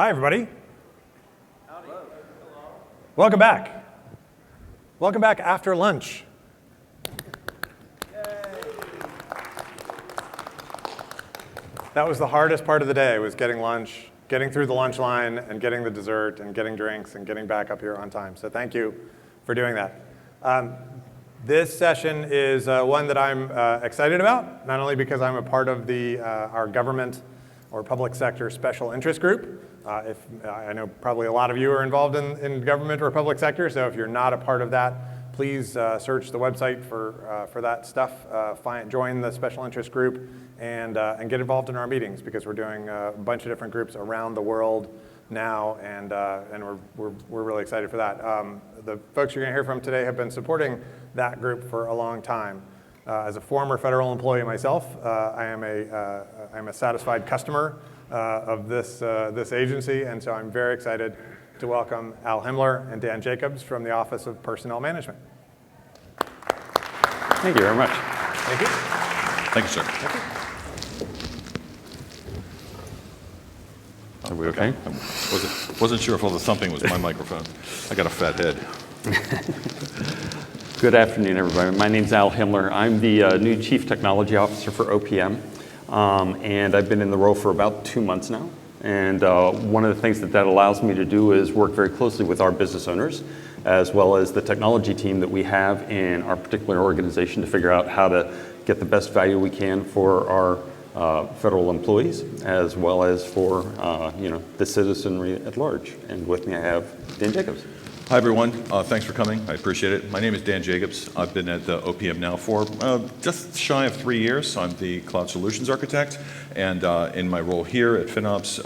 Hi, everybody. Welcome back. Welcome back after lunch. That was the hardest part of the day, was getting lunch, getting through the lunch line, and getting the dessert, and getting drinks, and getting back up here on time. So thank you for doing that. This session is one that I'm excited about, not only because I'm a part of our government or public sector special interest group. I know probably a lot of you are involved in government or public sector, so if you're not a part of that, please search the website for that stuff. Join the special interest group and get involved in our meetings, because we're doing a bunch of different groups around the world now, and we're really excited for that. The folks you're going to hear from today have been supporting that group for a long time. As a former federal employee myself, I'm a satisfied customer of this agency, and so I'm very excited to welcome Al Himler and Dan Jacobs from the Office of Personnel Management. Thank you very much. Thank you. Thank you, sir. Thank you. Are we okay? Wasn't sure if all the thumping was my microphone. I got a fat head. Good afternoon, everybody. My name's Al Himler. I'm the new Chief Technology Officer for OPM, and I've been in the role for about 2 months now. And one of the things that allows me to do is work very closely with our business owners, as well as the technology team that we have in our particular organization, to figure out how to get the best value we can for our federal employees, as well as for the citizenry at large. And with me I have Dan Jacobs. Hi, everyone. Thanks for coming. I appreciate it. My name is Dan Jacobs. I've been at the OPM now for just shy of 3 years. I'm the Cloud Solutions Architect, and in my role here at FinOps,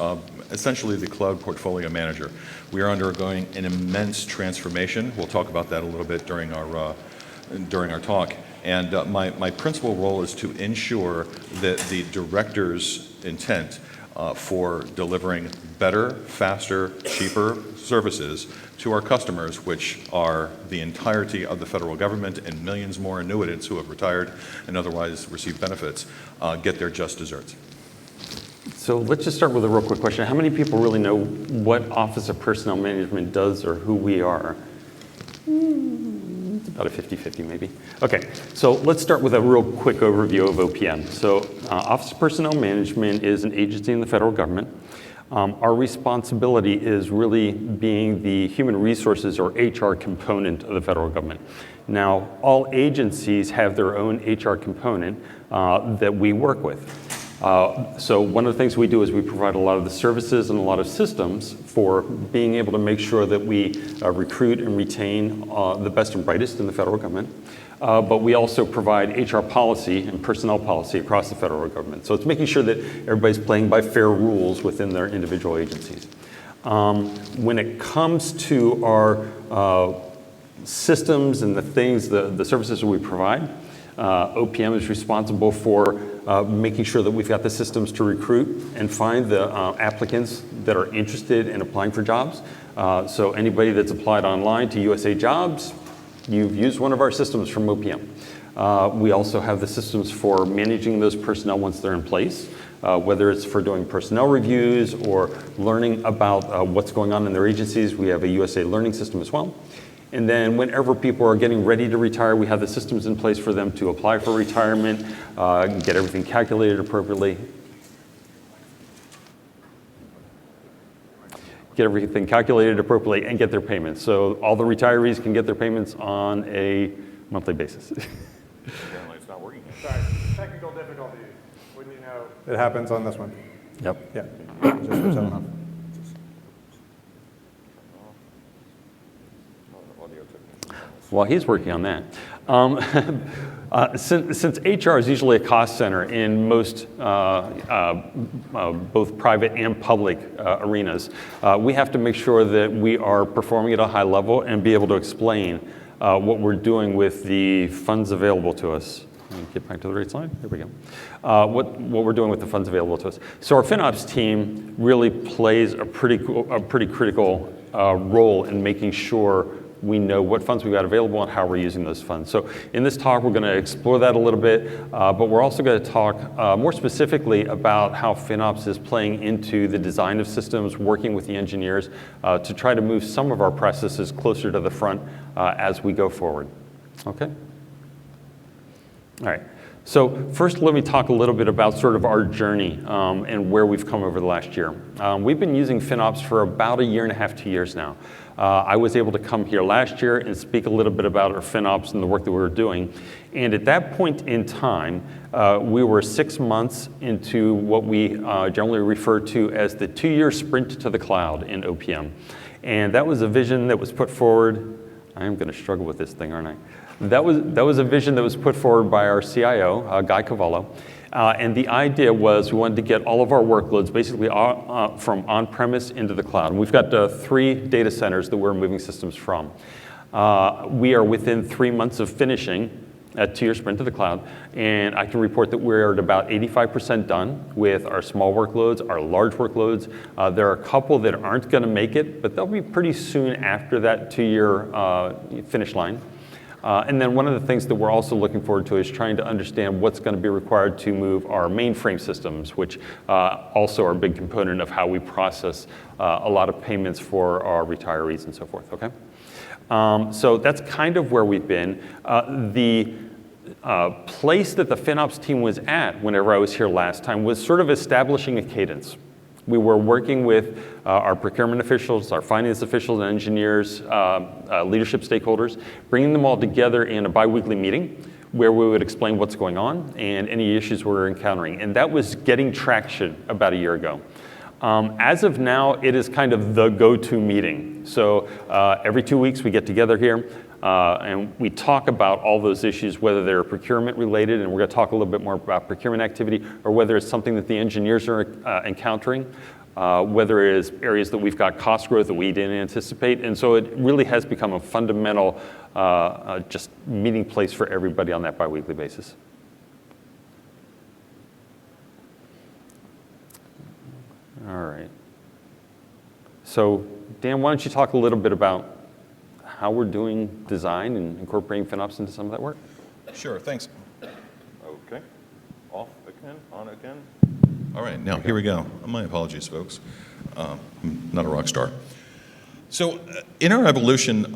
essentially the Cloud Portfolio Manager. We are undergoing an immense transformation. We'll talk about that a little bit during our talk. And my principal role is to ensure that the director's intent for delivering better, faster, cheaper services to our customers, which are the entirety of the federal government and millions more annuitants who have retired and otherwise receive benefits, get their just desserts. So let's just start with a real quick question. How many people really know what Office of Personnel Management does or who we are? It's about a 50-50 maybe. Okay, so let's start with a real quick overview of OPM. So Office of Personnel Management is an agency in the federal government. Our responsibility is really being the human resources or HR component of the federal government. Now, all agencies have their own HR component that we work with. So one of the things we do is we provide a lot of the services and a lot of systems for being able to make sure that we recruit and retain the best and brightest in the federal government. But we also provide HR policy and personnel policy across the federal government. So it's making sure that everybody's playing by fair rules within their individual agencies. When it comes to our systems and the things, the services that we provide, OPM is responsible for making sure that we've got the systems to recruit and find the applicants that are interested in applying for jobs. So anybody that's applied online to USA Jobs, you've used one of our systems from OPM. We also have the systems for managing those personnel once they're in place, whether it's for doing personnel reviews or learning about what's going on in their agencies. We have a USA Learning system as well. And then whenever people are getting ready to retire, we have the systems in place for them to apply for retirement, get everything calculated appropriately. And get their payments. So all the retirees can get their payments on a monthly basis. Apparently it's not working. Sorry, technical difficulties. Wouldn't you know? It happens on this one. Yep. Yeah. Just for someone else. While he's working on that. Since HR is usually a cost center in most both private and public arenas, we have to make sure that we are performing at a high level and be able to explain what we're doing with the funds available to us. Get back to the right slide. There we go. What we're doing with the funds available to us. So our FinOps team really plays a pretty critical role in making sure we know what funds we've got available and how we're using those funds. So in this talk, we're going to explore that a little bit, but we're also going to talk more specifically about how FinOps is playing into the design of systems, working with the engineers to try to move some of our processes closer to the front as we go forward. Okay? All right. So first, let me talk a little bit about sort of our journey and where we've come over the last year. We've been using FinOps for about 1.5 years, 2 years now. I was able to come here last year and speak a little bit about our FinOps and the work that we were doing. And at that point in time, we were 6 months into what we generally refer to as the 2-year sprint to the cloud in OPM. And that was a vision that was put forward. I am going to struggle with this thing, aren't I? That was a vision that was put forward by our CIO, Guy Cavallo. And the idea was we wanted to get all of our workloads basically from on-premise into the cloud. And we've got 3 data centers that we're moving systems from. We are within 3 months of finishing a 2-year sprint to the cloud. And I can report that we're at about 85% done with our small workloads, our large workloads. There are a couple that aren't going to make it, but they'll be pretty soon after that 2-year finish line. And then one of the things that we're also looking forward to is trying to understand what's going to be required to move our mainframe systems, which also are a big component of how we process a lot of payments for our retirees and so forth, okay? So that's kind of where we've been. The place that the FinOps team was at whenever I was here last time was sort of establishing a cadence. We were working with our procurement officials, our finance officials and engineers, leadership stakeholders, bringing them all together in a bi-weekly meeting where we would explain what's going on and any issues we're encountering. And that was getting traction about 1 year ago. As of now, it is kind of the go-to meeting. So every 2 weeks we get together here and we talk about all those issues, whether they're procurement related, and we're going to talk a little bit more about procurement activity, or whether it's something that the engineers are encountering, whether it is areas that we've got cost growth that we didn't anticipate. And so it really has become a fundamental just meeting place for everybody on that bi-weekly basis. All right. So Dan, why don't you talk a little bit about how we're doing design and incorporating FinOps into some of that work? Sure, thanks. Okay, off again, on again. All right, now here we go. My apologies, folks. I'm not a rock star. So in our evolution,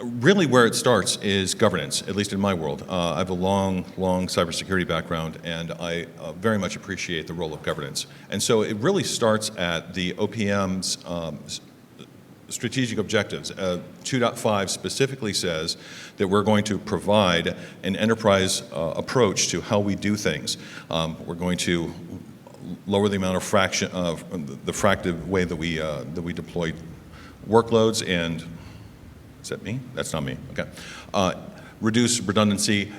really where it starts is governance, at least in my world. I have a long cybersecurity background, and I very much appreciate the role of governance. And so it really starts at the OPM's strategic objectives. 2.5 specifically says that we're going to provide an enterprise approach to how we do things. We're going to lower the amount of fraction of the fractive way that we deploy workloads, and is that me? That's not me. Okay. Reduce redundancy,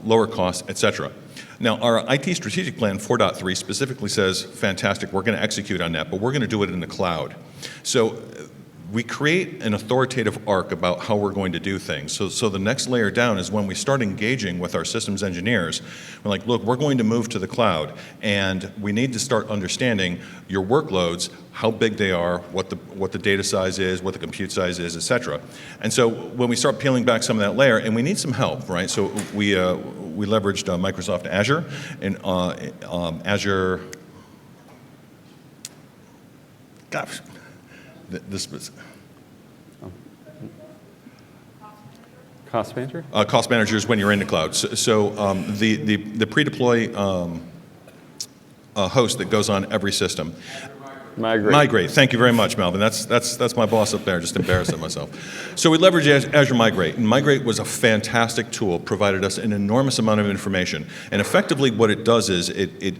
lower costs, etc. Now, our IT strategic plan 4.3 specifically says, fantastic, we're going to execute on that, but we're going to do it in the cloud. So we create an authoritative arc about how we're going to do things. So the next layer down is when we start engaging with our systems engineers. We're like, look, we're going to move to the cloud, and we need to start understanding your workloads, how big they are, what the data size is, what the compute size is, et cetera. And so when we start peeling back some of that layer, and we need some help, right? So we leveraged Microsoft Azure and Azure. Gosh. This was Cost manager? Cost manager is when you're in the cloud. So the pre-deploy host that goes on every system. Migrate. Migrate. Thank you very much, Melvin. That's my boss up there. Just embarrassing myself. So we leveraged Azure Migrate, and Migrate was a fantastic tool. Provided us an enormous amount of information, and effectively what it does is it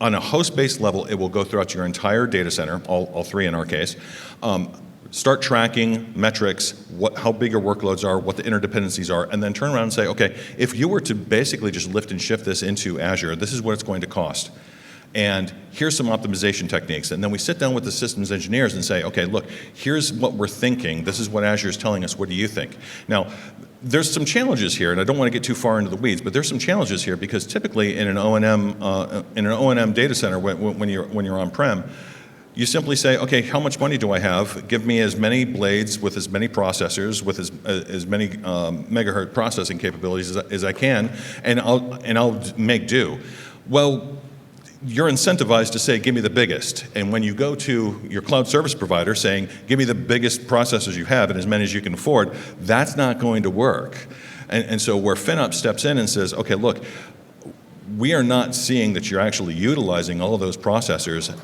on a host-based level, it will go throughout your entire data center, all 3 in our case, start tracking metrics, how big your workloads are, what the interdependencies are, and then turn around and say, okay, if you were to basically just lift and shift this into Azure, this is what it's going to cost. And here's some optimization techniques. And then we sit down with the systems engineers and say, okay, look, here's what we're thinking. This is what Azure is telling us. What do you think? Now, there's some challenges here, and I don't want to get too far into the weeds, but there's some challenges here because typically in an O&M data center, when you're on-prem, You simply say, okay, how much money do I have? Give me as many blades with as many processors, with as many megahertz processing capabilities as I can, and I'll make do. Well, you're incentivized to say, give me the biggest. And when you go to your cloud service provider saying, give me the biggest processors you have and as many as you can afford, that's not going to work. And so where FinOps steps in and says, okay, look, we are not seeing that you're actually utilizing all of those processors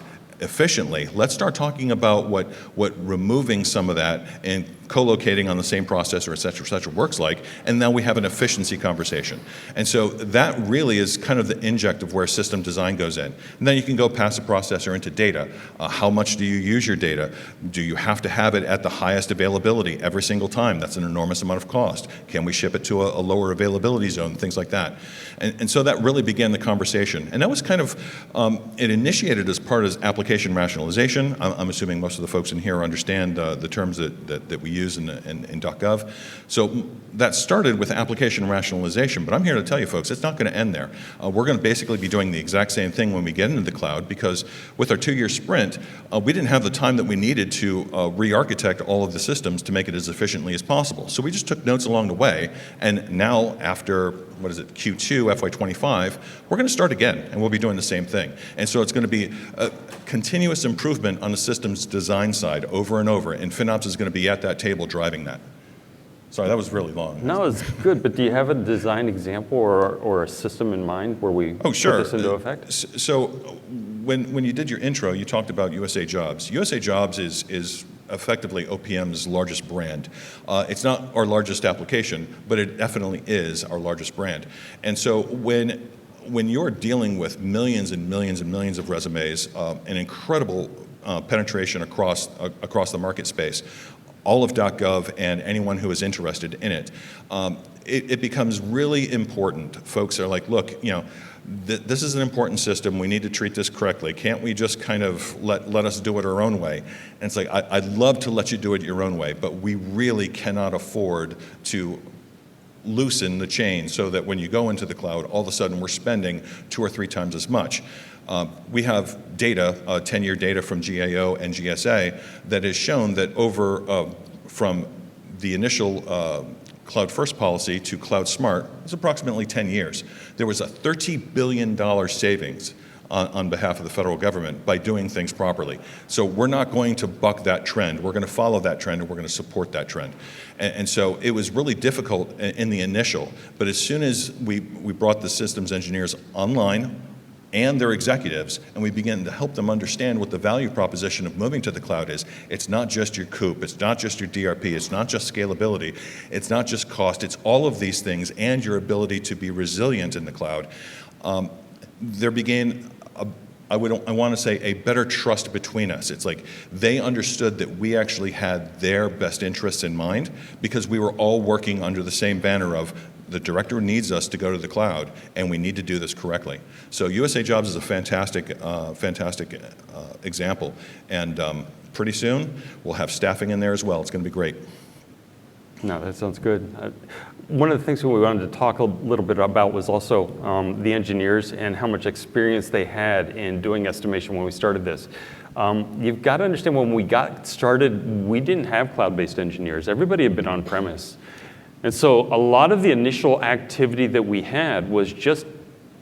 efficiently. Let's start talking about what removing some of that and co-locating on the same processor, et cetera, works like, and now we have an efficiency conversation. And so that really is kind of the inject of where system design goes in. And then you can go past the processor into data. How much do you use your data? Do you have to have it at the highest availability every single time? That's an enormous amount of cost. Can we ship it to a lower availability zone, things like that? And so that really began the conversation. And that was kind of, it initiated as part of application rationalization. I'm assuming most of the folks in here understand the terms that we use in .gov. So that started with application rationalization, but I'm here to tell you folks, it's not going to end there. We're going to basically be doing the exact same thing when we get into the cloud, because with our 2-year sprint, we didn't have the time that we needed to re-architect all of the systems to make it as efficiently as possible. So we just took notes along the way, and now after, Q2, FY25, we're going to start again, and we'll be doing the same thing. And so it's going to be a continuous improvement on the systems design side over and over, and FinOps is going to be at that table driving that. Sorry, that was really long. No, it's good, but do you have a design example or a system in mind where we put this into effect? So when you did your intro, you talked about USA Jobs. USA Jobs is effectively OPM's largest brand. It's not our largest application, but it definitely is our largest brand. And so when you're dealing with millions and millions and millions of resumes, an incredible penetration across the market space, all of .gov and anyone who is interested in it, it becomes really important. Folks are like, look, this is an important system. We need to treat this correctly. Can't we just kind of let us do it our own way? And it's like, I'd love to let you do it your own way, but we really cannot afford to loosen the chain so that when you go into the cloud, all of a sudden we're spending 2 or 3 times as much. We have data, 10-year data from GAO and GSA that has shown that from the initial Cloud First policy to Cloud Smart, it's approximately 10 years. There was a $30 billion savings on behalf of the federal government by doing things properly. So we're not going to buck that trend. We're going to follow that trend, and we're going to support that trend. And so it was really difficult in the initial, but as soon as we brought the systems engineers online and their executives, and we begin to help them understand what the value proposition of moving to the cloud is. It's not just your COOP, it's not just your DRP, it's not just scalability, it's not just cost, it's all of these things and your ability to be resilient in the cloud. There began, I want to say, a better trust between us. It's like they understood that we actually had their best interests in mind because we were all working under the same banner of the director needs us to go to the cloud, and we need to do this correctly. So USA Jobs is a fantastic example, and pretty soon we'll have staffing in there as well. It's going to be great. No, that sounds good. One of the things that we wanted to talk a little bit about was also the engineers and how much experience they had in doing estimation when we started this. You've got to understand, when we got started, we didn't have cloud-based engineers. Everybody had been on-premise. And so a lot of the initial activity that we had was just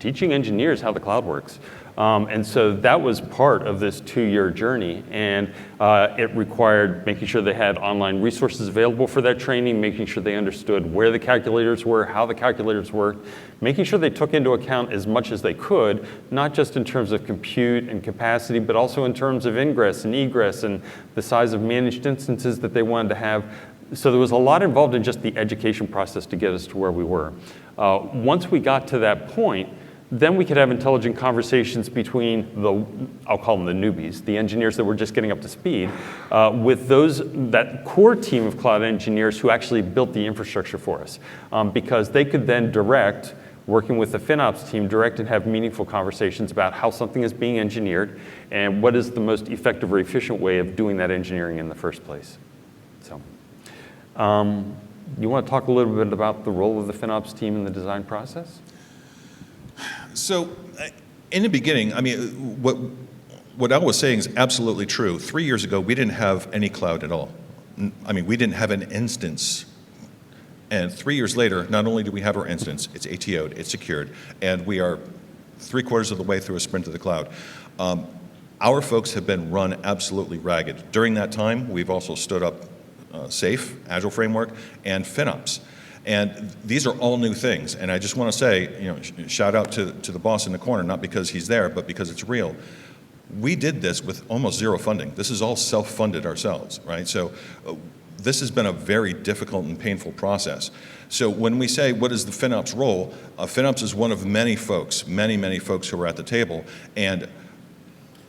teaching engineers how the cloud works. And so that was part of this 2-year journey. And it required making sure they had online resources available for that training, making sure they understood where the calculators were, how the calculators worked, making sure they took into account as much as they could, not just in terms of compute and capacity, but also in terms of ingress and egress and the size of managed instances that they wanted to have. So there was a lot involved in just the education process to get us to where we were. Once we got to that point, then we could have intelligent conversations between I'll call them the newbies, the engineers that were just getting up to speed, with that core team of cloud engineers who actually built the infrastructure for us. Because they could then direct, working with the FinOps team, direct and have meaningful conversations about how something is being engineered and what is the most effective or efficient way of doing that engineering in the first place. So. You want to talk a little bit about the role of the FinOps team in the design process? So, in the beginning, I mean, what Al was saying is absolutely true. 3 years ago, we didn't have any cloud at all. I mean, we didn't have an instance. And 3 years later, not only do we have our instance, it's ATO'd, it's secured, and we are 3/4 of the way through a sprint to the cloud. Our folks have been run absolutely ragged. During that time, we've also stood up SAFe, Agile Framework, and FinOps. And these are all new things. And I just want to say, shout out to the boss in the corner, not because he's there, but because it's real. We did this with almost zero funding. This is all self-funded ourselves, right? So this has been a very difficult and painful process. So when we say, what is the FinOps role? FinOps is one of many folks, many folks who are at the table. And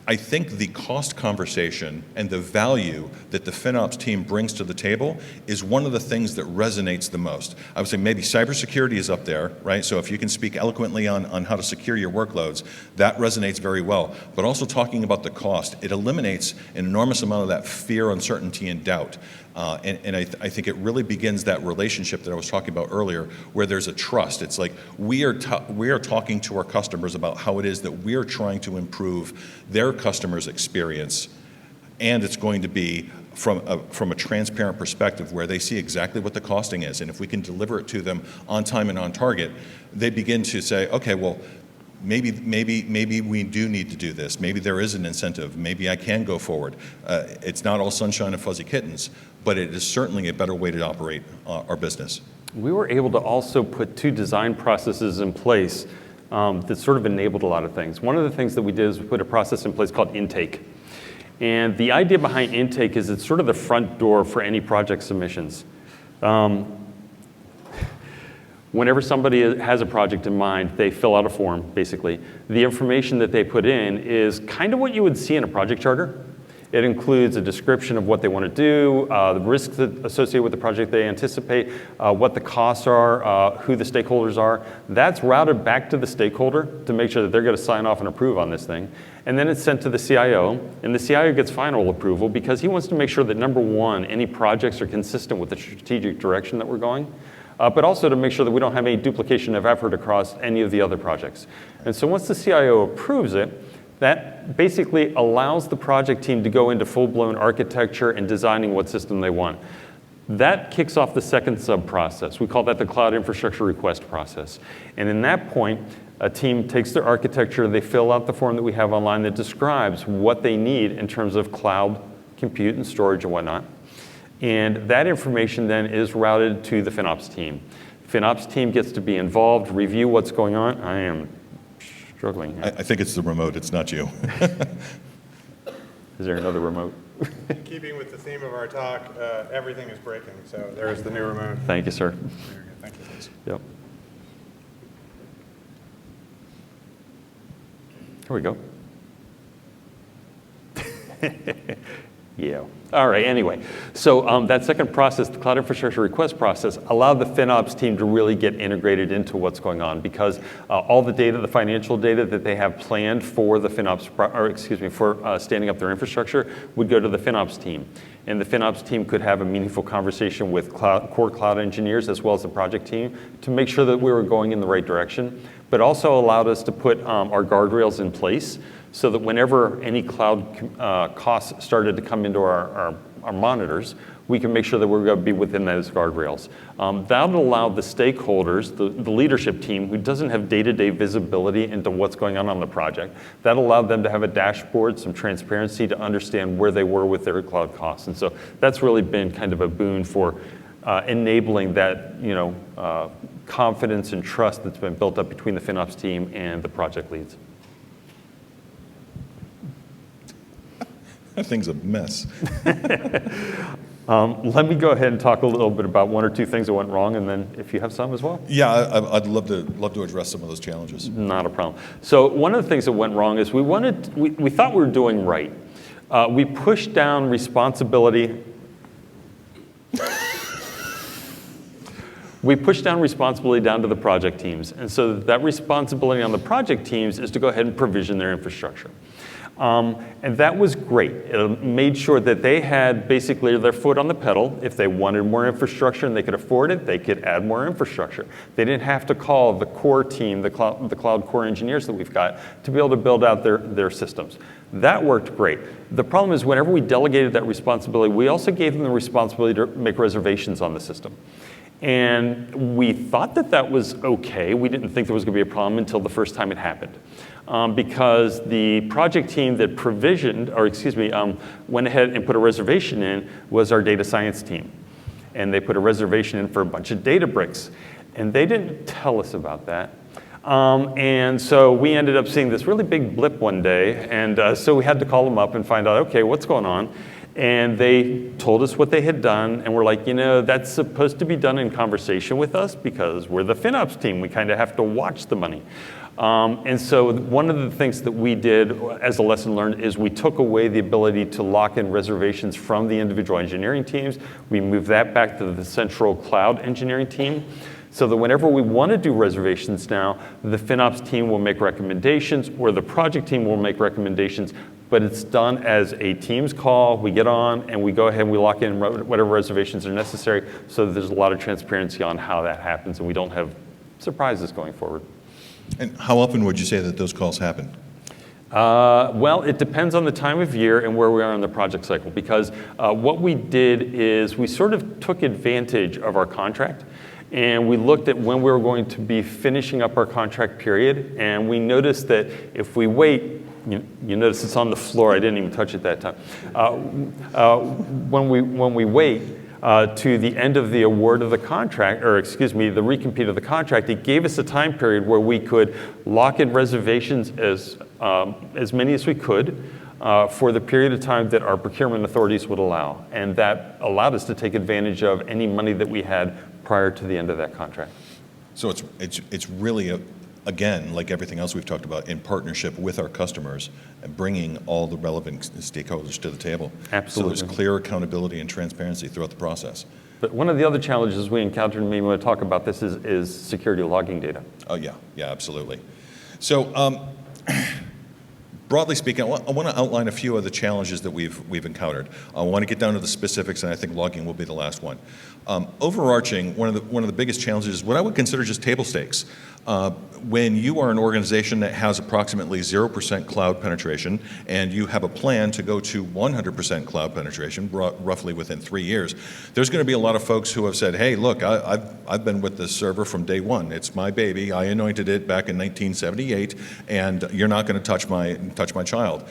I think the cost conversation and the value that the FinOps team brings to the table is one of the things that resonates the most. I would say maybe cybersecurity is up there, right? So if you can speak eloquently on how to secure your workloads, that resonates very well. But also talking about the cost, it eliminates an enormous amount of that fear, uncertainty, and doubt. And I think it really begins that relationship that I was talking about earlier, where there's a trust. It's like we are talking to our customers about how it is that we are trying to improve their customers' experience, and it's going to be from a transparent perspective where they see exactly what the costing is. And if we can deliver it to them on time and on target, they begin to say, okay, well, maybe we do need to do this. Maybe there is an incentive. Maybe I can go forward. It's not all sunshine and fuzzy kittens, but it is certainly a better way to operate our business. We were able to also put 2 design processes in place that sort of enabled a lot of things. One of the things that we did is we put a process in place called intake. And the idea behind intake is it's sort of the front door for any project submissions. Whenever somebody has a project in mind, they fill out a form, basically. The information that they put in is kind of what you would see in a project charter. It includes a description of what they want to do, the risks that associated with the project they anticipate, what the costs are, who the stakeholders are. That's routed back to the stakeholder to make sure that they're going to sign off and approve on this thing. And then it's sent to the CIO, and the CIO gets final approval because he wants to make sure that, number one, any projects are consistent with the strategic direction that we're going. But also to make sure that we don't have any duplication of effort across any of the other projects. And so once the CIO approves it, that basically allows the project team to go into full-blown architecture and designing what system they want. That kicks off the second sub-process. We call that the cloud infrastructure request process. And in that point, a team takes their architecture, they fill out the form that we have online that describes what they need in terms of cloud, compute, and storage and whatnot. And that information then is routed to the FinOps team. FinOps team gets to be involved, review what's going on. I am struggling here. I think it's the remote, it's not you. Is there another remote? In keeping with the theme of our talk, everything is breaking, so there's the new remote. Thank you, sir. Very good. Thank you. Yep. Here we go. Yeah. All right, anyway. So that second process, the cloud infrastructure request process, allowed the FinOps team to really get integrated into what's going on because all the data, the financial data that they have planned for the FinOps, for standing up their infrastructure would go to the FinOps team. And the FinOps team could have a meaningful conversation with core cloud engineers as well as the project team to make sure that we were going in the right direction, but also allowed us to put our guardrails in place so that whenever any cloud costs started to come into our monitors, we can make sure that we're going to be within those guardrails. That allowed the stakeholders, the leadership team, who doesn't have day-to-day visibility into what's going on the project, that allowed them to have a dashboard, some transparency to understand where they were with their cloud costs. And so that's really been kind of a boon for enabling that confidence and trust that's been built up between the FinOps team and the project leads. That thing's a mess. Let me go ahead and talk a little bit about 1 or 2 things that went wrong, and then if you have some as well. Yeah, I'd love to address some of those challenges. Not a problem. So one of the things that went wrong is we thought we were doing right. We pushed down responsibility. We pushed down responsibility down to the project teams, and so that responsibility on the project teams is to go ahead and provision their infrastructure. And that was great. It made sure that they had basically their foot on the pedal. If they wanted more infrastructure and they could afford it, they could add more infrastructure. They didn't have to call the core team, the cloud core engineers that we've got, to be able to build out their systems. That worked great. The problem is whenever we delegated that responsibility, we also gave them the responsibility to make reservations on the system. And we thought that that was okay. We didn't think there was going to be a problem until the first time it happened. Because the project team that went ahead and put a reservation in was our data science team. And they put a reservation in for a bunch of data bricks. And they didn't tell us about that. And so we ended up seeing this really big blip one day, and so we had to call them up and find out, okay, what's going on? And they told us what they had done, and we're like, that's supposed to be done in conversation with us because we're the FinOps team. We kind of have to watch the money. And so one of the things that we did as a lesson learned is we took away the ability to lock in reservations from the individual engineering teams. We moved that back to the central cloud engineering team. So that whenever we want to do reservations now, the FinOps team will make recommendations or the project team will make recommendations, but it's done as a Teams call. We get on and we go ahead and we lock in whatever reservations are necessary so that there's a lot of transparency on how that happens and we don't have surprises going forward. And how often would you say that those calls happen? Well, it depends on the time of year and where we are in the project cycle because what we did is we sort of took advantage of our contract. And we looked at when we were going to be finishing up our contract period, and we noticed that if we wait, you notice it's on the floor, I didn't even touch it that time. When we wait to the end of the award of the contract, or excuse me, the recompete of the contract, it gave us a time period where we could lock in reservations as many as we could for the period of time that our procurement authorities would allow. And that allowed us to take advantage of any money that we had prior to the end of that contract. So it's really, again, like everything else we've talked about, in partnership with our customers and bringing all the relevant stakeholders to the table. Absolutely. So there's clear accountability and transparency throughout the process. But one of the other challenges we encountered, and maybe we want to talk about this, is security logging data. Oh, yeah, absolutely. So broadly speaking, I want to outline a few of the challenges that we've encountered. I want to get down to the specifics, and I think logging will be the last one. Overarching, one of the biggest challenges is what I would consider just table stakes. When you are an organization that has approximately 0% cloud penetration and you have a plan to go to 100% cloud penetration roughly within 3 years, there's going to be a lot of folks who have said, hey, look, I've been with this server from day one. It's my baby. I anointed it back in 1978, and you're not going to touch my child.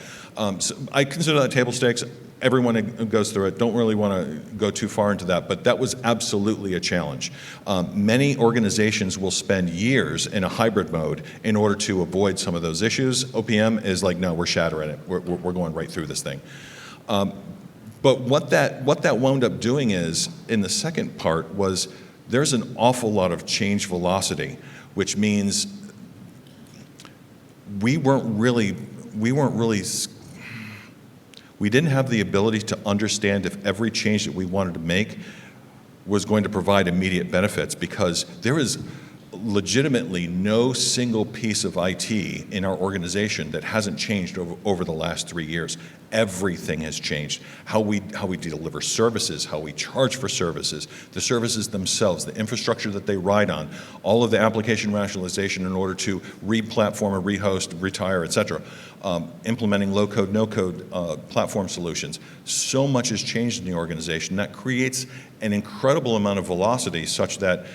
So I consider that table stakes. Everyone who goes through it, don't really want to go too far into that, but that was absolutely a challenge. Many organizations will spend years in a hybrid mode in order to avoid some of those issues. OPM is like, no, we're shattering it. We're going right through this thing. But what that wound up doing is, in the second part, was there's an awful lot of change velocity, which means we didn't have the ability to understand if every change that we wanted to make was going to provide immediate benefits, because there is legitimately no single piece of IT in our organization that hasn't changed over the last 3 years. Everything has changed. How we deliver services, how we charge for services, the services themselves, the infrastructure that they ride on, all of the application rationalization in order to re-platform or rehost, retire, et cetera. Implementing low-code, no-code platform solutions. So much has changed in the organization. That creates an incredible amount of velocity such that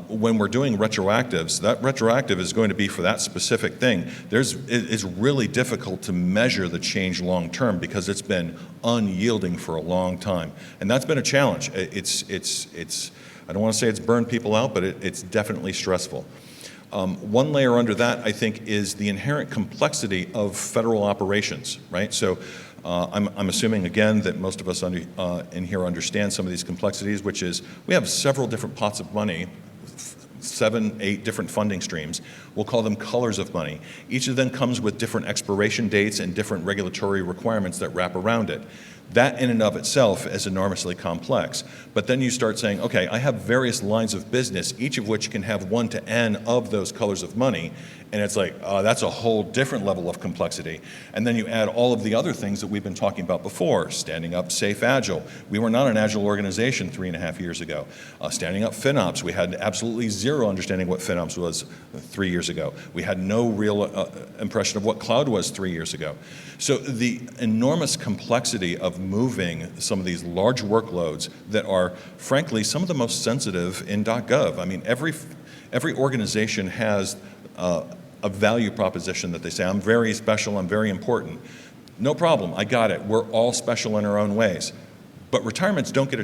when we're doing retroactives, that retroactive is going to be for that specific thing. It's really difficult to measure the change long term because it's been unyielding for a long time. And that's been a challenge. I don't want to say it's burned people out, but it's definitely stressful. One layer under that, I think, is the inherent complexity of federal operations, right? So I'm assuming, again, that most of us in here understand some of these complexities, which is we have several different pots of money, 7, 8 different funding streams. We'll call them colors of money. Each of them comes with different expiration dates and different regulatory requirements that wrap around it. That in and of itself is enormously complex. But then you start saying, okay, I have various lines of business, each of which can have 1 to n of those colors of money. And it's like, that's a whole different level of complexity. And then you add all of the other things that we've been talking about before, standing up Safe Agile. We were not an Agile organization 3.5 years ago. Standing up FinOps, we had absolutely zero understanding what FinOps was 3 years ago. We had no real impression of what cloud was 3 years ago. So the enormous complexity of moving some of these large workloads that are, frankly, some of the most sensitive in .gov. I mean, every organization has a value proposition that they say, I'm very special, I'm very important. No problem, I got it. We're all special in our own ways. But retirees don't get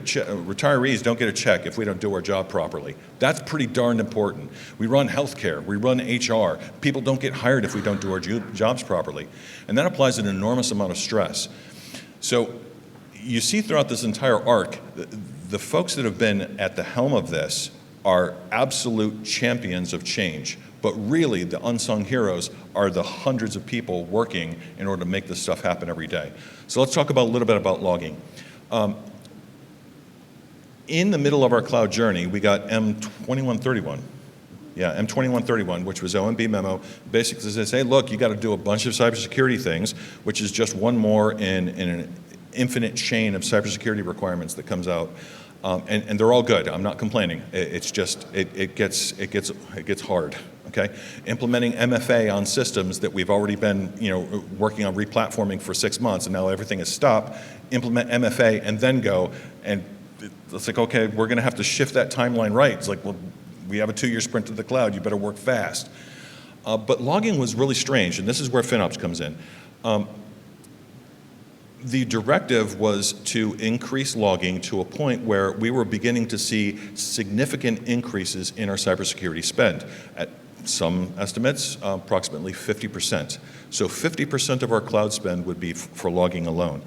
a check if we don't do our job properly. That's pretty darn important. We run healthcare, we run HR. People don't get hired if we don't do our jobs properly. And that applies an enormous amount of stress. So you see throughout this entire arc, the folks that have been at the helm of this are absolute champions of change. But really, the unsung heroes are the hundreds of people working in order to make this stuff happen every day. So let's talk a little bit about logging. In the middle of our cloud journey, we got M2131. Yeah, M2131, which was OMB memo, basically says, hey, look, you got to do a bunch of cybersecurity things, which is just one more in an infinite chain of cybersecurity requirements that comes out. And they're all good. I'm not complaining. It's just it gets hard. Okay, implementing MFA on systems that we've already been working on replatforming for 6 months, and now everything is stopped. Implement MFA and then go, and it's like, okay, we're going to have to shift that timeline right. It's like, well, we have a 2-year sprint to the cloud. You better work fast. But logging was really strange, and this is where FinOps comes in. The directive was to increase logging to a point where we were beginning to see significant increases in our cybersecurity spend. At some estimates, approximately 50%. So 50% of our cloud spend would be for logging alone.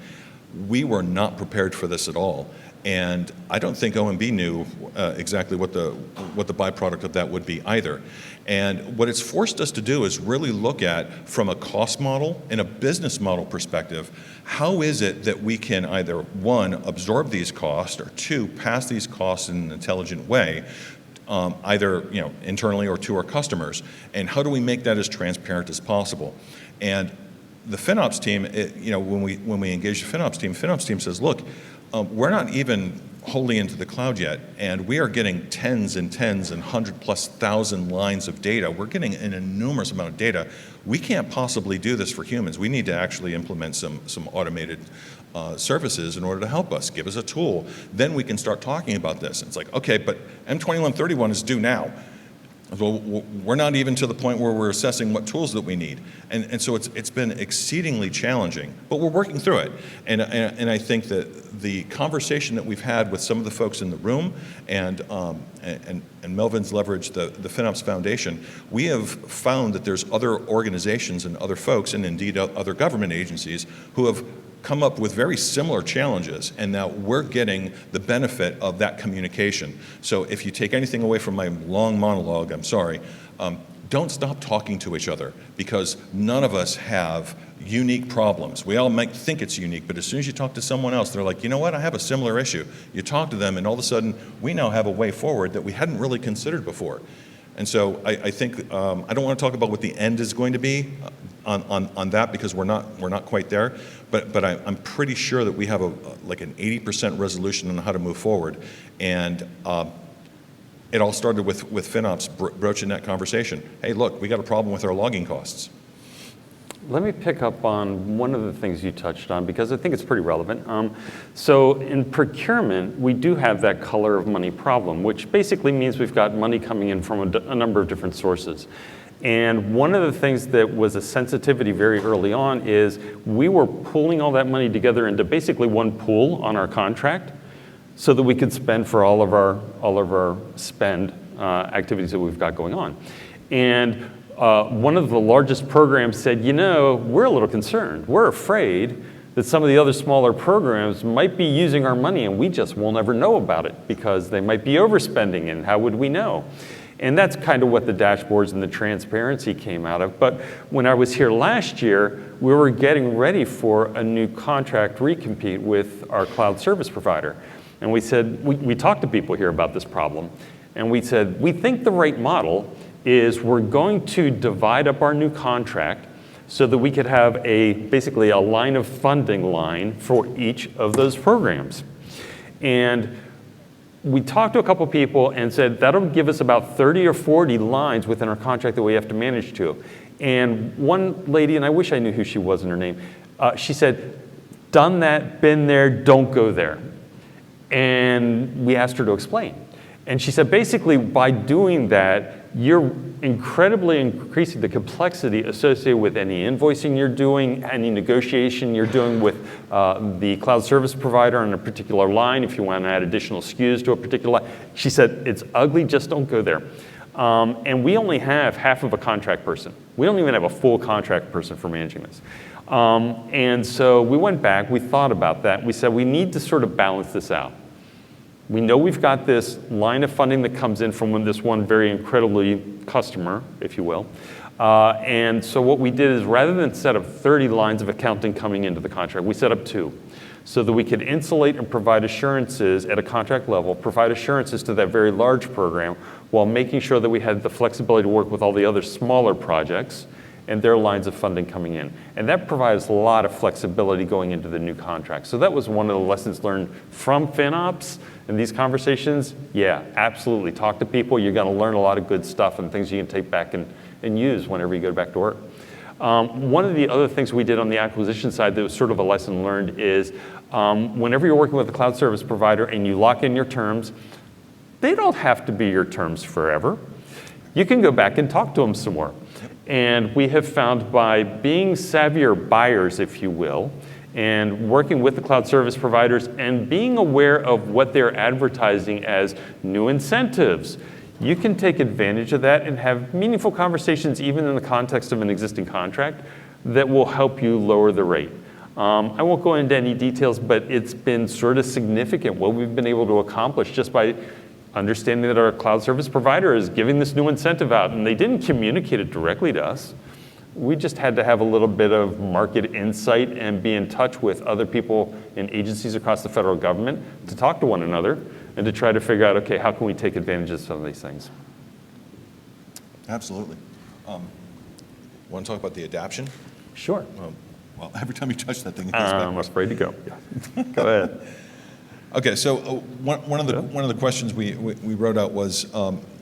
We were not prepared for this at all. And I don't think OMB knew exactly what the byproduct of that would be either. And what it's forced us to do is really look at, from a cost model and a business model perspective, how is it that we can either, one, absorb these costs, or two, pass these costs in an intelligent way, either internally or to our customers, and how do we make that as transparent as possible? And the FinOps team, when we engage the FinOps team says, look, we're not even wholly into the cloud yet, and we are getting tens and 100,000+ lines of data. We're getting an enormous amount of data. We can't possibly do this for humans. We need to actually implement some automated services in order to help us. Give us a tool. Then we can start talking about this. And it's like, okay, but M2131 is due now. Well, we're not even to the point where we're assessing what tools that we need. And so it's been exceedingly challenging, but we're working through it. And I think that the conversation that we've had with some of the folks in the room, and Melvin's leveraged the FinOps Foundation, we have found that there's other organizations and other folks, and indeed other government agencies, who have come up with very similar challenges, and now we're getting the benefit of that communication. So if you take anything away from my long monologue, I'm sorry, don't stop talking to each other, because none of us have unique problems. We all might think it's unique, but as soon as you talk to someone else, they're like, you know what, I have a similar issue. You talk to them, and all of a sudden, we now have a way forward that we hadn't really considered before. And so I think, I don't want to talk about what the end is going to be on that, because we're not quite there, but I'm pretty sure that we have like an 80% resolution on how to move forward. And it all started with FinOps broaching that conversation. Hey, look, we got a problem with our logging costs. Let me pick up on one of the things you touched on, because I think it's pretty relevant. So in procurement, we do have that color of money problem, which basically means we've got money coming in from a number of different sources. And one of the things that was a sensitivity very early on is we were pulling all that money together into basically one pool on our contract, so that we could spend for all of our spend activities that we've got going on. And one of the largest programs said, we're a little concerned. We're afraid that some of the other smaller programs might be using our money, and we just will never know about it because they might be overspending, and how would we know? And that's kind of what the dashboards and the transparency came out of. But when I was here last year, we were getting ready for a new contract recompete with our cloud service provider. And we said, we talked to people here about this problem, and we said, we think the right model is we're going to divide up our new contract so that we could have basically a line of funding line for each of those programs. And we talked to a couple people and said that'll give us about 30 or 40 lines within our contract that we have to manage to. And one lady, and I wish I knew who she was and her name, she said, done that, been there, don't go there. And we asked her to explain. And she said, basically, by doing that, you're incredibly increasing the complexity associated with any invoicing you're doing, any negotiation you're doing with the cloud service provider on a particular line, if you want to add additional SKUs to a particular line. She said, it's ugly, just don't go there. And we only have half of a contract person. We don't even have a full contract person for managing this. And so we went back, we thought about that. We said, we need to sort of balance this out. We know we've got this line of funding that comes in from this one very incredibly customer, if you will. And so what we did is rather than set up 30 lines of accounting coming into the contract, we set up 2 so that we could insulate and provide assurances at a contract level, provide assurances to that very large program while making sure that we had the flexibility to work with all the other smaller projects and their lines of funding coming in. And that provides a lot of flexibility going into the new contract. So that was one of the lessons learned from FinOps in these conversations. Yeah, absolutely, talk to people. You're gonna learn a lot of good stuff and things you can take back and use whenever you go back to work. One of the other things we did on the acquisition side that was sort of a lesson learned is whenever you're working with a cloud service provider and you lock in your terms, they don't have to be your terms forever. You can go back and talk to them some more. And we have found by being savvier buyers, if you will, and working with the cloud service providers and being aware of what they're advertising as new incentives, you can take advantage of that and have meaningful conversations even in the context of an existing contract that will help you lower the rate. I won't go into any details, but it's been sort of significant what we've been able to accomplish just by understanding that our cloud service provider is giving this new incentive out, and they didn't communicate it directly to us. We just had to have a little bit of market insight and be in touch with other people in agencies across the federal government to talk to one another and to try to figure out, okay, how can we take advantage of some of these things? Absolutely. Want to talk about the adaption? Sure. Well, every time you touch that thing, it goes back. I'm afraid to go. Yeah. Go ahead. Okay, so one of the questions we wrote out was,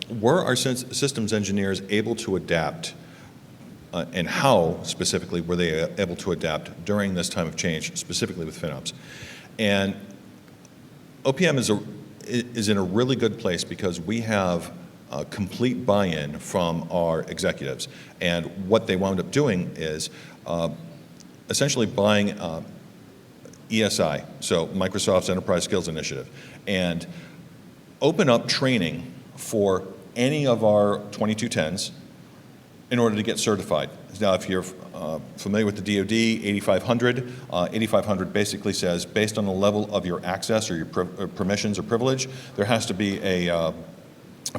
were our systems engineers able to adapt, and how specifically were they able to adapt during this time of change, specifically with FinOps? And OPM is in a really good place because we have complete buy-in from our executives, and what they wound up doing is essentially buying ESI, so Microsoft's Enterprise Skills Initiative, and open up training for any of our 2210s in order to get certified. Now, if you're familiar with the DoD, 8500 basically says, based on the level of your access or your permissions or privilege, there has to be a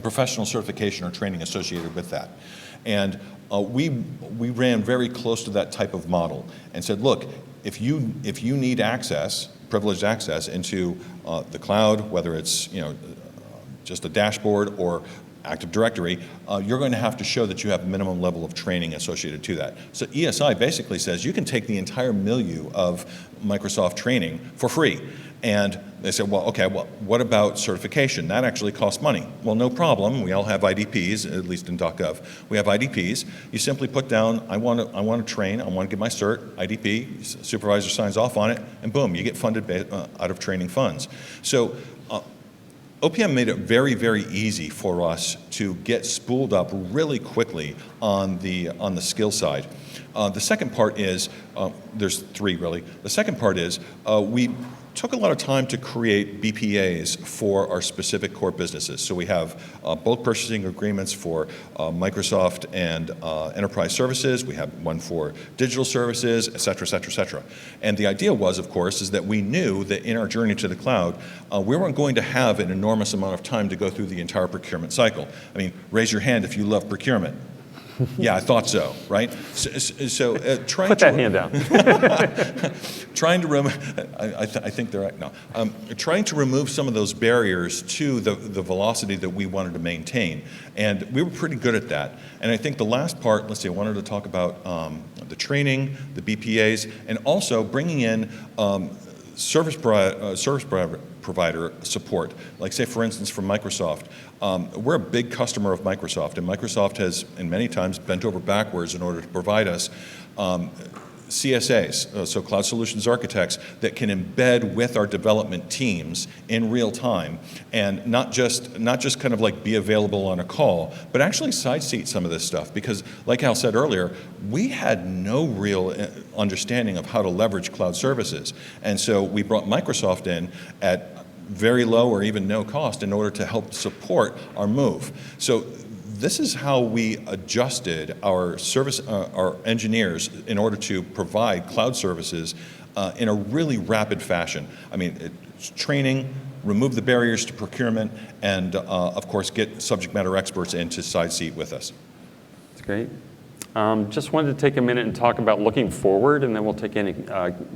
professional certification or training associated with that. And we ran very close to that type of model and said, look, if you need access, privileged access into the cloud, whether it's just a dashboard or Active Directory, you're going to have to show that you have a minimum level of training associated to that. So ESI basically says you can take the entire milieu of Microsoft training for free. And they said, well, okay, well, what about certification? That actually costs money. Well, no problem. We all have IDPs, at least in .gov. We have IDPs. You simply put down, I want to train, I want to get my cert, IDP, supervisor signs off on it, and boom, you get funded out of training funds. So OPM made it very, very easy for us to get spooled up really quickly on the skill side. The second part is, there's 3 really. The second part is we took a lot of time to create BPAs for our specific core businesses. So we have bulk purchasing agreements for Microsoft and enterprise services. We have one for digital services, et cetera, et cetera, et cetera. And the idea was, of course, is that we knew that in our journey to the cloud, we weren't going to have an enormous amount of time to go through the entire procurement cycle. I mean, raise your hand if you love procurement. Yeah, I thought so, right? So trying Put to that hand down. trying to I think they're right now. Trying to remove some of those barriers to the velocity that we wanted to maintain, and we were pretty good at that. And I think the last part, let's see, I wanted to talk about the training, the BPAs, and also bringing in service provider support. Like say, for instance, from Microsoft. We're a big customer of Microsoft, and Microsoft has, in many times, bent over backwards in order to provide us CSAs, so Cloud Solutions Architects, that can embed with our development teams in real time, and not just kind of like be available on a call, but actually side seat some of this stuff. Because, like Al said earlier, we had no real understanding of how to leverage cloud services, and so we brought Microsoft in at very low or even no cost in order to help support our move. So this is how we adjusted our our engineers in order to provide cloud services in a really rapid fashion. I mean, it's training, remove the barriers to procurement, and of course get subject matter experts in to side seat with us. That's great. Just wanted to take a minute and talk about looking forward, and then we'll take any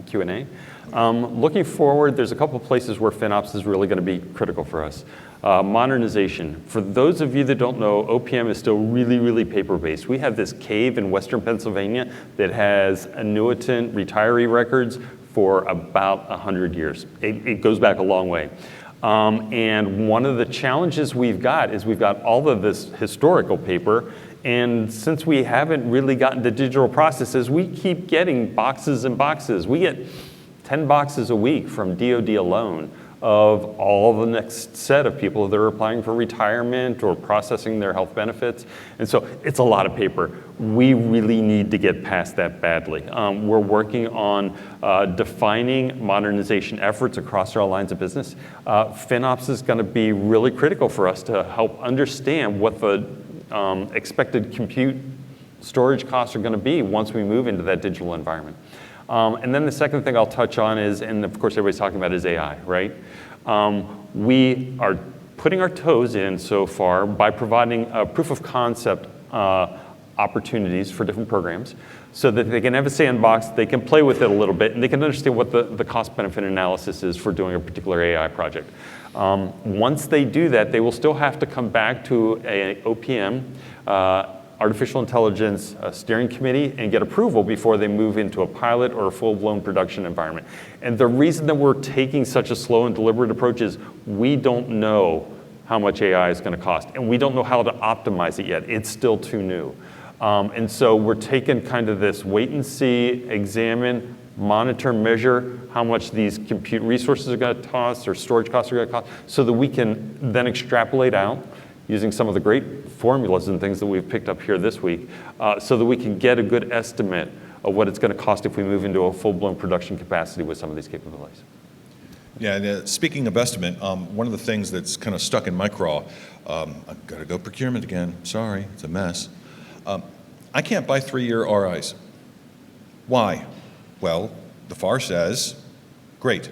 Q&A. Looking forward, there's a couple of places where FinOps is really going to be critical for us. Modernization. For those of you that don't know, OPM is still really, really paper-based. We have this cave in Western Pennsylvania that has annuitant retiree records for about 100 years. It goes back a long way. And one of the challenges we've got is we've got all of this historical paper, and since we haven't really gotten to digital processes, we keep getting boxes and boxes. We get 10 boxes a week from DoD alone of all the next set of people that are applying for retirement or processing their health benefits. And so it's a lot of paper. We really need to get past that badly. We're working on defining modernization efforts across our lines of business. FinOps is going to be really critical for us to help understand what the expected compute storage costs are going to be once we move into that digital environment. And then the second thing I'll touch on is, and of course everybody's talking about, is AI, right? We are putting our toes in so far by providing proof of concept opportunities for different programs so that they can have a sandbox, they can play with it a little bit, and they can understand what the cost-benefit analysis is for doing a particular AI project. Once they do that, they will still have to come back to a OPM, Artificial Intelligence Steering Committee, and get approval before they move into a pilot or a full-blown production environment. And the reason that we're taking such a slow and deliberate approach is we don't know how much AI is going to cost, and we don't know how to optimize it yet. It's still too new. And so we're taking kind of this wait and see, examine, monitor, measure how much these compute resources are going to cost or storage costs are going to cost, so that we can then extrapolate out using some of the great formulas and things that we've picked up here this week, so that we can get a good estimate of what it's going to cost if we move into a full-blown production capacity with some of these capabilities. Yeah, and speaking of estimate, one of the things that's kind of stuck in my craw, I've got to go procurement again, sorry, it's a mess. I can't buy 3-year RIs. Why? Well, the FAR says, great.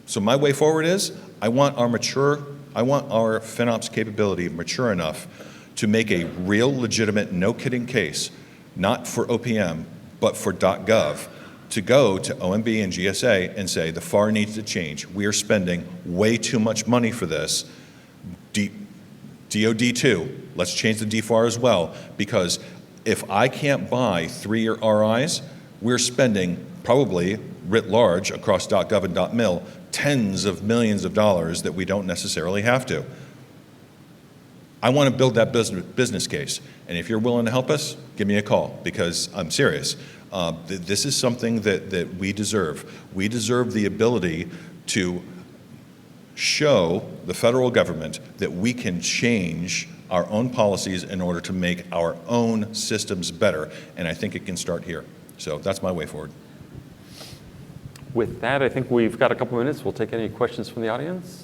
So my way forward is, I want our FinOps capability mature enough to make a real, legitimate, no-kidding case, not for OPM, but for .gov, to go to OMB and GSA and say, the FAR needs to change. We are spending way too much money for this. DOD too, let's change the DFAR as well, because if I can't buy 3-year RIs, we're spending probably writ large across .gov and .mil tens of millions of dollars that we don't necessarily have to. I want to build that business case, and if you're willing to help us, give me a call, because I'm serious. This is something that we deserve. We deserve the ability to show the federal government that we can change our own policies in order to make our own systems better, and I think it can start here. So that's my way forward. With that, I think we've got a couple minutes. We'll take any questions from the audience.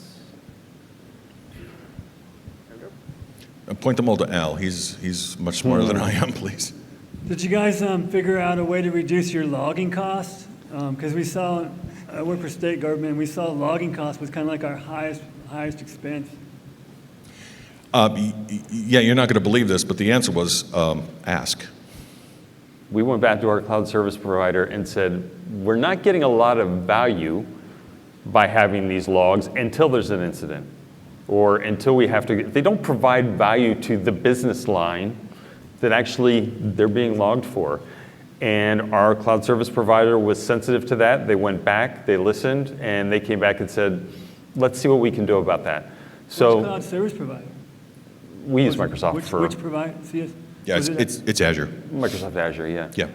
Point them all to Al. He's much smarter than I am, please. Did you guys figure out a way to reduce your logging costs? Because we saw, I work for state government, we saw logging costs was kind of like our highest expense. Yeah, you're not going to believe this, but the answer was ask. We went back to our cloud service provider and said, we're not getting a lot of value by having these logs until there's an incident, or until we have to, they don't provide value to the business line that actually they're being logged for. And our cloud service provider was sensitive to that. They went back, they listened, and they came back and said, let's see what we can do about that. So Which cloud service provider? we use Microsoft for Which provider? Yeah, it's Azure. Microsoft Azure, yeah. Yeah.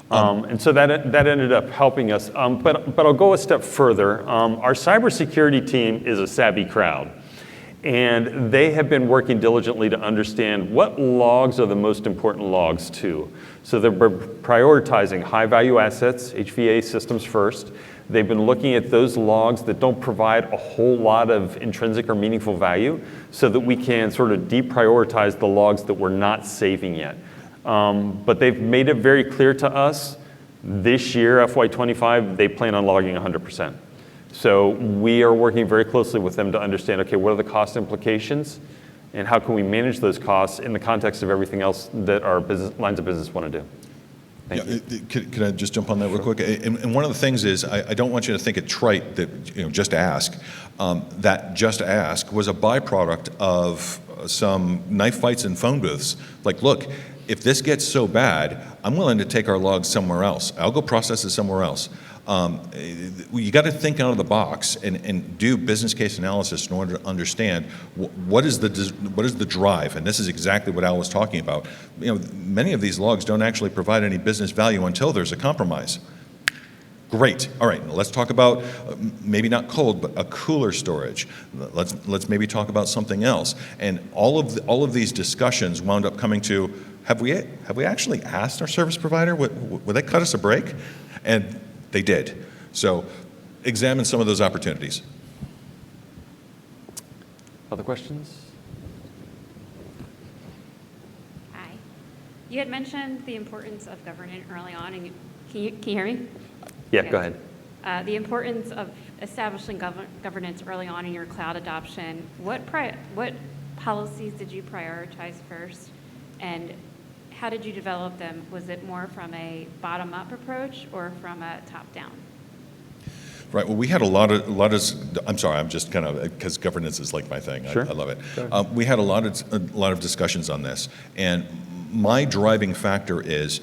And so that ended up helping us. But I'll go a step further. Our cybersecurity team is a savvy crowd. And they have been working diligently to understand what logs are the most important logs too. So they're prioritizing high-value assets, HVA systems first. They've been looking at those logs that don't provide a whole lot of intrinsic or meaningful value so that we can sort of deprioritize the logs that we're not saving yet. But they've made it very clear to us this year, FY25, they plan on logging 100%. So we are working very closely with them to understand, okay, what are the cost implications and how can we manage those costs in the context of everything else that our lines of business want to do. Thank you. Can I just jump on that real quick? And one of the things is, I don't want you to think it trite that, just ask. That just ask was a byproduct of some knife fights in phone booths. Like, look, if this gets so bad, I'm willing to take our logs somewhere else. I'll go process it somewhere else. You got to think out of the box and do business case analysis in order to understand what is the drive, and this is exactly what Al was talking about. Many of these logs don't actually provide any business value until there's a compromise. Great. All right. Let's talk about maybe not cold, but a cooler storage. Let's maybe talk about something else. And all of these discussions wound up coming to, have we actually asked our service provider would they cut us a break? And they did. So examine some of those opportunities. Other questions? Hi. You had mentioned the importance of governance early on, and can you hear me? Yeah, Okay. go ahead. The importance of establishing governance early on in your cloud adoption. What policies did you prioritize first, and how did you develop them? Was it more from a bottom-up approach or from a top-down? Right. Well, we had a lot of. I'm sorry. I'm just kind of, because governance is like my thing. Sure. I love it. We had a lot of discussions on this, and my driving factor is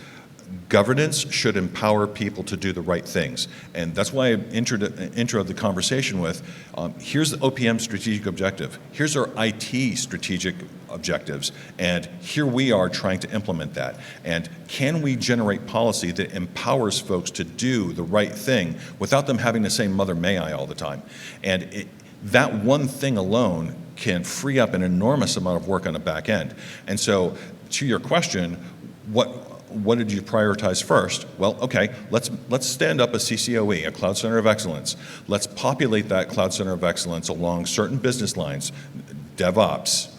governance should empower people to do the right things. And that's why I introed the conversation with, here's the OPM strategic objective. Here's our IT strategic objectives. And here we are trying to implement that. And can we generate policy that empowers folks to do the right thing without them having to say, Mother, may I, all the time? And that one thing alone can free up an enormous amount of work on the back end. And so, to your question, what did you prioritize first? Well, okay, let's stand up a CCOE, a Cloud Center of Excellence. Let's populate that Cloud Center of Excellence along certain business lines, DevOps,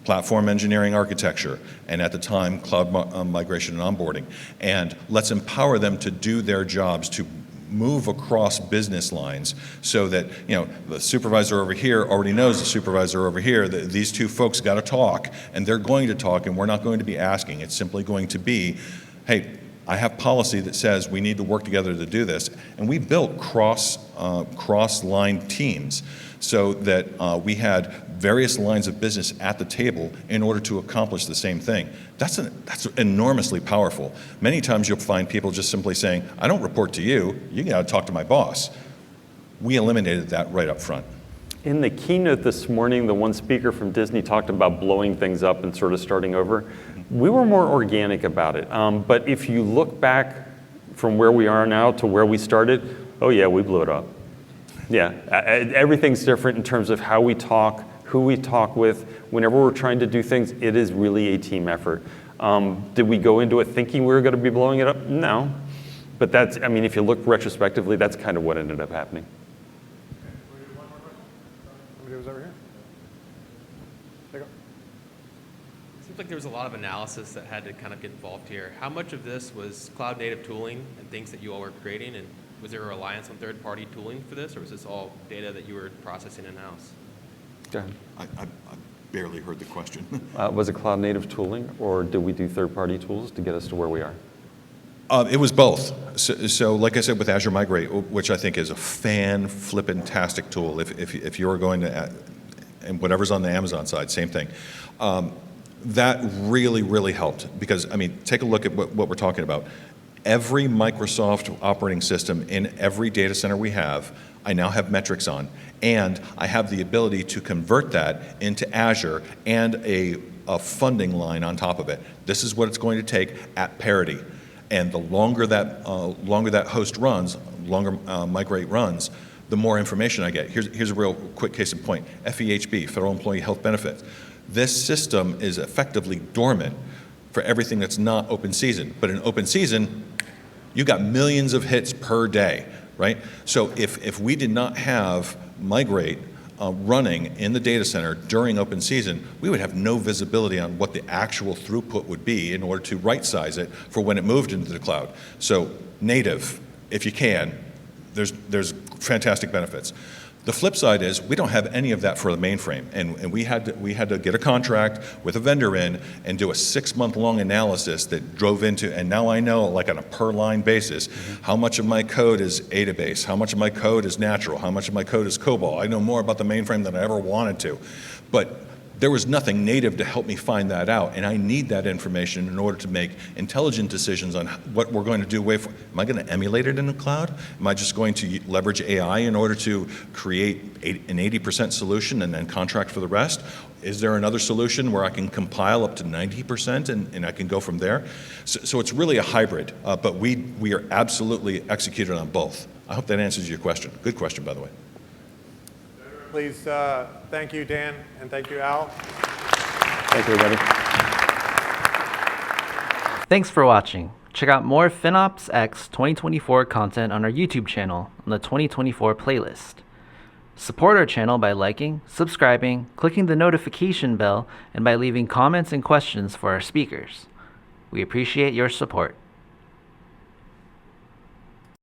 platform engineering architecture, and at the time, cloud migration and onboarding. And let's empower them to do their jobs, to move across business lines so that, the supervisor over here already knows the supervisor over here that these two folks got to talk, and they're going to talk, and we're not going to be asking. It's simply going to be, hey, I have policy that says we need to work together to do this. And we built cross-line teams so that we had various lines of business at the table in order to accomplish the same thing. That's enormously powerful. Many times you'll find people just simply saying, I don't report to you, you got to talk to my boss. We eliminated that right up front. In the keynote this morning, the one speaker from Disney talked about blowing things up and sort of starting over. We were more organic about it. But if you look back from where we are now to where we started, oh yeah, we blew it up. Yeah, everything's different in terms of how we talk, who we talk with. Whenever we're trying to do things, it is really a team effort. Did we go into it thinking we were going to be blowing it up? No. But that's, if you look retrospectively, that's kind of what ended up happening. Somebody was over here. There you go. Seems like there was a lot of analysis that had to kind of get involved here. How much of this was cloud native tooling and things that you all were creating, and was there a reliance on third-party tooling for this, or was this all data that you were processing in-house? Go ahead. I barely heard the question. Was it cloud native tooling, or did we do third-party tools to get us to where we are? It was both. So like I said, with Azure Migrate, which I think is a fan-flippin-tastic tool, if you're going to, and whatever's on the Amazon side, same thing. That really, really helped because, I mean, take a look at what we're talking about. Every Microsoft operating system in every data center we have, I now have metrics on, and I have the ability to convert that into Azure and a funding line on top of it. This is what it's going to take at parity. And the longer that host runs, longer Migrate runs, the more information I get. Here's a real quick case in point. FEHB, Federal Employee Health Benefits. This system is effectively dormant for everything that's not open season. But in open season, you got millions of hits per day, right? So if we did not have Migrate running in the data center during open season, we would have no visibility on what the actual throughput would be in order to right-size it for when it moved into the cloud. So native, if you can, there's fantastic benefits. The flip side is we don't have any of that for the mainframe, and we had to get a contract with a vendor in and do a 6-month-long analysis that drove into, and now I know, like on a per-line basis, how much of my code is database, how much of my code is natural, how much of my code is COBOL. I know more about the mainframe than I ever wanted to, but there was nothing native to help me find that out, and I need that information in order to make intelligent decisions on what we're going to do. Am I going to emulate it in the cloud? Am I just going to leverage AI in order to create an 80% solution and then contract for the rest? Is there another solution where I can compile up to 90% and I can go from there? So it's really a hybrid, but we are absolutely executed on both. I hope that answers your question. Good question, by the way. Please thank you, Dan, and thank you, Al. Thank you, everybody. Thanks for watching. Check out more FinOps X 2024 content on our YouTube channel on the 2024 playlist. Support our channel by liking, subscribing, clicking the notification bell, and by leaving comments and questions for our speakers. We appreciate your support.